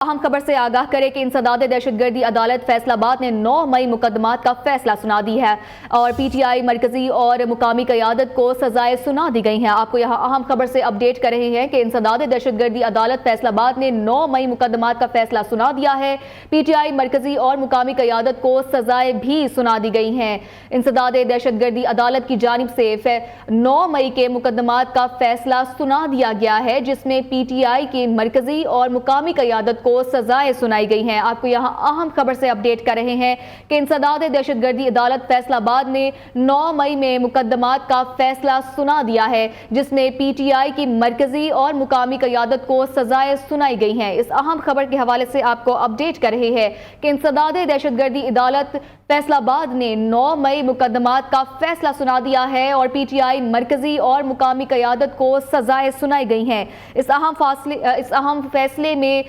अहम खबर से आगाह करें कि इंसदाद दहशतगर्दी अदालत फैसलाबाद ने 9 मई मुकदमात का फैसला सुना दी है और पीटीआई मरकजी और मुकामी क़यादत को सजाएं सुना दी गई हैं। आपको यहाँ अहम खबर से अपडेट कर रहे हैं कि इंसदाद दहशतगर्दी अदालत फैसलाबाद ने 9 मई मुकदमात का फैसला सुना दिया है। पीटीआई मरकजी और मुकामी क़यादत को सजाएं भी सुना दी गई हैं। इंसदाद दहशतगर्दी अदालत की जानिब से 9 मई के मुकदमात का फैसला सुना दिया गया है, जिसमें पीटीआई की मरकजी और मुकामी क़यादत को सजाएं सुनाई गई हैं। आपको यहाँ अहम खबर से अपडेट कर रहे हैं कि इंसदाद दहशतगर्दी अदालत फैसलाबाद ने 9 मई में मुकदमात का फैसला सुना दिया है, जिसमें पीटीआई की मरकजी और मुकामी क़यादत को सजाएं सुनाई गई हैं। इस अहम खबर के हवाले से आपको अपडेट कर रहे हैं कि इंसदाद दहशतगर्दी अदालत फैसलाबाद ने 9 मई मुकदमात का फैसला सुना दिया है और पीटीआई मरकजी और मुकामी क़यादत को सजाएं सुनाई गई हैं। इस अहम फैसले में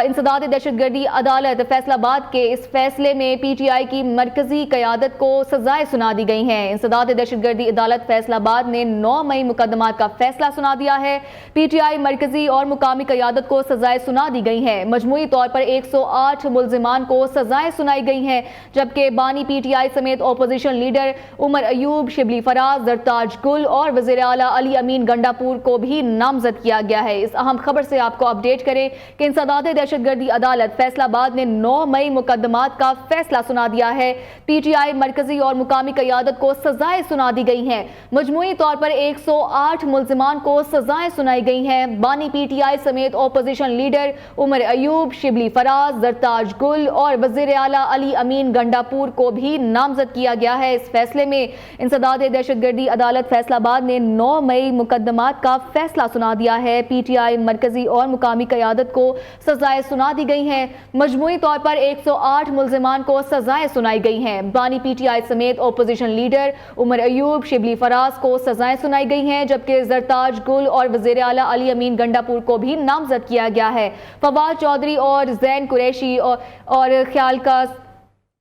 इंसदाद दहशतगर्दी अदालत फैसलाबाद के इस फैसले में पीटीआई की मरकजी क़यादत को सजाएं सुना दी गई हैं। इंसदाद दहशतगर्दी अदालत फैसलाबाद ने 9 मई मुकदमात का फैसला सुना दिया है। पीटीआई मरकजी और मुकामी क़यादत को सजाएं सुना दी गई हैं। मजमूई तौर पर 108 मुल्जिमान को सजाएं सुनाई गई हैं, जबकि बानी पीटीआई समेत अपोजिशन लीडर उमर अयूब, शिबली फराज, जरताज गुल और वज़ीर आला अली अमीन गंडापुर को भी नामजद किया गया है। इस अहम खबर से आपको अपडेट करें कि इंसदाद दहशतगर्दी अदालत फैसलाबाद ने 9 मई मुकदमात का फैसला सुना दिया है। पीटीआई मरकजी और मुकामी क़यादत को सजाएं सुना दी गई हैं। मजमूई तौर पर 108 मुल्जिमान को सजाएं सुनाई गई हैं। बानी पीटीआई समेत अपोजिशन लीडर उमर अयूब, शिबली फराज, जरताज गुल और वज़ीर आला अली अमीन गंडापुर को भी नामजद किया गया है। इस फैसले में इंसदाद दहशतगर्दी अदालत फैसलाबाद ने 9 मई मुकदमात का फैसला सुना दिया है। पीटीआई मरकजी और मुकामी क़यादत को सजाएं सुना दी गई हैं। मजमूई तौर पर 108 मुल्जिमान को सजाएं सुनाई गई हैं। बानी पीटीआई समेत अपोजिशन लीडर उमर अयूब, शिबली फराज को सजाएं सुनाई गई हैं, जबकि जरताज गुल और वज़ीर आला अली अमीन गंडापुर को भी नामजद किया गया है। फवाद चौधरी और जैन कुरैशी और ख्याल का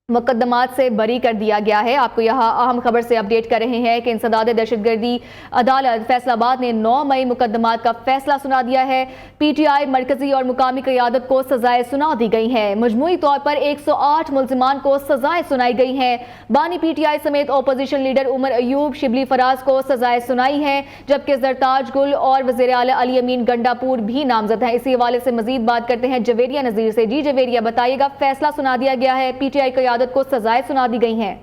मुकदमात से बरी कर दिया गया है। आपको यहाँ अहम खबर से अपडेट कर रहे हैं कि इंसदाद दहशतगर्दी अदालत फैसलाबाद ने 9 मई मुकदमात का फैसला सुना दिया है। पीटीआई मरकजी और मुकामी क़यादत को सजाएं सुना दी गई हैं। मजमूई तौर पर 108 मुल्जिमान को सजाएं सुनाई गई हैं। बानी पीटीआई समेत अपोजिशन लीडर उमर अयूब, शिबली फराज को सजाएं सुनाई हैं, जबकि जरताज गुल और वज़ीर आला अली अमीन गंडापुर भी नामजद हैं। इसी हवाले से मजीद बात करते हैं जवेरिया नज़ीर से। जी जवेरिया, बताइएगा, फैसला सुना दिया गया है, पीटीआई क़यादत को सजाएं सुना दी गई हैं।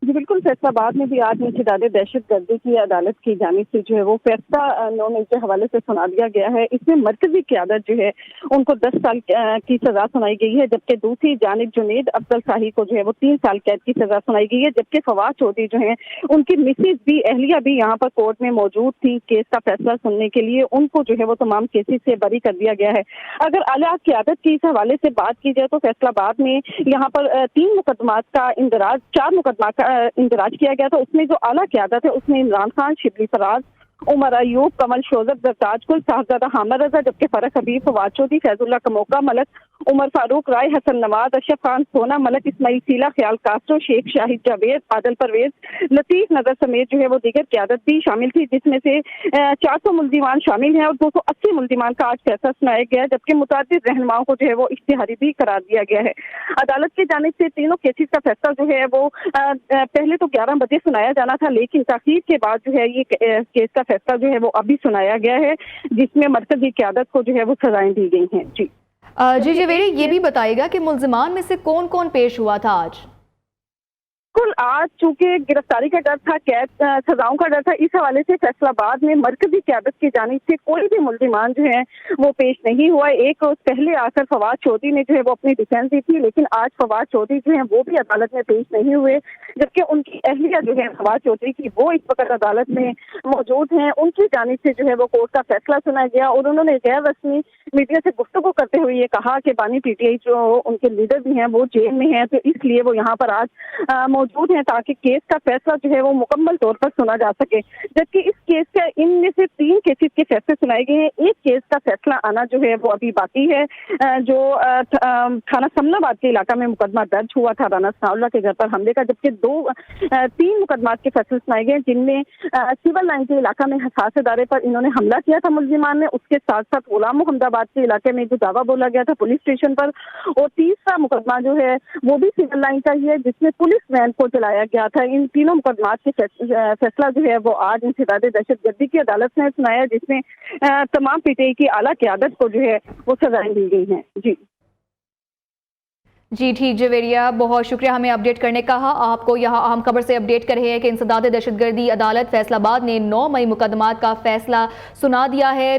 जी बिल्कुल, फैसलाबाद में भी आज इंसदाद दहशतगर्दी की अदालत की जानिब से जो है वो फैसला 9 मई के हवाले से सुना दिया गया है। इसमें मरकजी क़यादत जो है उनको 10 साल की सजा सुनाई गई है, जबकि दूसरी जानिब जुनैद अफजल शाही को जो है वो 3 साल कैद की सजा सुनाई गई है। जबकि फवाद चौधरी जो है उनकी मिसेज भी, अहलिया भी यहाँ पर कोर्ट में मौजूद थी केस का फैसला सुनने के लिए, उनको जो है वो तमाम केसेस से बरी कर दिया गया है। अगर आला क़यादत की इस हवाले से बात की जाए तो फैसलाबाद में यहाँ पर 3 मुकदमात का इंदराज, 4 मुकदमा का इंदराज किया गया था। उसमें जो आला क़यादत है उसमें इमरान खान, शिबली फराज, उमर अयूब, कमल शोजत, जरताज गुल, साहबजादा हामिद रजा, जबकि फरक हबीब, फवाद चौधरी, फैजुल्ला कमोका, मलक उमर फारूक, राय हसन नवाज, अशरफ खान सोना, मलक इस्माइल सीला, ख्याल कास्ट्रो, शेख शाहिद जावेद, आदल परवेज, लतीफ नजर समेत जो है वो दीगर क़यादत भी शामिल थी, जिसमें से 400 मुल्जिमान शामिल हैं और 280 मुल्जिमान का आज फैसला सुनाया गया है। जबकि मुतअद्दिद रहनुमाओं को जो है वो इश्तिहारी भी करार दिया गया है। अदालत की जानिब से तीनों केसेस का फैसला जो है वो पहले तो 11 बजे सुनाया जाना था, लेकिन ताख़ीर के बाद जो है ये केस का फैसला जो है वो अभी सुनाया गया है, जिसमें मरकजी क़यादत को जो है वो सजाएं दी गई हैं। जी जवेरी, ये भी बताइएगा कि मुल्जिमान में से कौन कौन पेश हुआ था आज? बिल्कुल, आज चूंकि गिरफ्तारी का डर था, कैद सजाओं का डर था, इस हवाले से फैसलाबाद में मरकजी क़यादत की जानिब से कोई भी मुल्जिमान जो है वो पेश नहीं हुआ। एक रोज पहले आकर फवाद चौधरी ने जो है वो अपनी डिफेंस दी थी, लेकिन आज फवाद चौधरी जो है वो भी अदालत में पेश नहीं हुए, जबकि उनकी अहलिया जो है फवाद चौधरी की वो इस वक्त अदालत में मौजूद हैं। उनकी जानिब से जो है वो कोर्ट का फैसला सुनाया गया और उन्होंने गैर रस्मी मीडिया से गुफ्तगू करते हुए ये कहा कि बानी पीटीआई जो उनके लीडर भी हैं वो जेल में हैं, तो इसलिए वो यहाँ पर आज मौजूद हैं ताकि केस का फैसला जो है वो मुकम्मल तौर पर सुना जा सके। जबकि इस केस के इनमें से 3 केसेस के फैसले सुनाए गए हैं, एक केस का फैसला आना जो है वो अभी बाकी है। जो थाना समनाबाद के इलाका में मुकदमा दर्ज हुआ था राना सनाउल्लाह के घर पर हमले का, जबकि 3 मुकदमात के फैसले सुनाए गए जिनमें सिविल लाइन के इलाका में हसास इदारे पर इन्होंने हमला किया था मुलजिमान ने, उसके साथ साथ गुलाम मोहम्मदाबाद के इलाके में जो दावा बोला गया था पुलिस स्टेशन पर, और तीसरा मुकदमा जो है वो भी सिविल लाइन का ही है जिसमें पुलिस वैन को जलाया गया था। इन तीनों मुकदमात के फैसला जो है वो आज इंसदाद दहशतगर्दी की अदालत ने सुनाया, जिसमें तमाम पीटीआई की आला क़यादत को जो है वो सजाएं दी गई हैं। जी ठीक जवेरिया, बहुत शुक्रिया हमें अपडेट करने का। आपको यहाँ अहम खबर से अपडेट कर रहे हैं कि इंसदाद दहशतगर्दी अदालत फैसलाबाद ने 9 मई मुकदमात का फैसला सुना दिया है।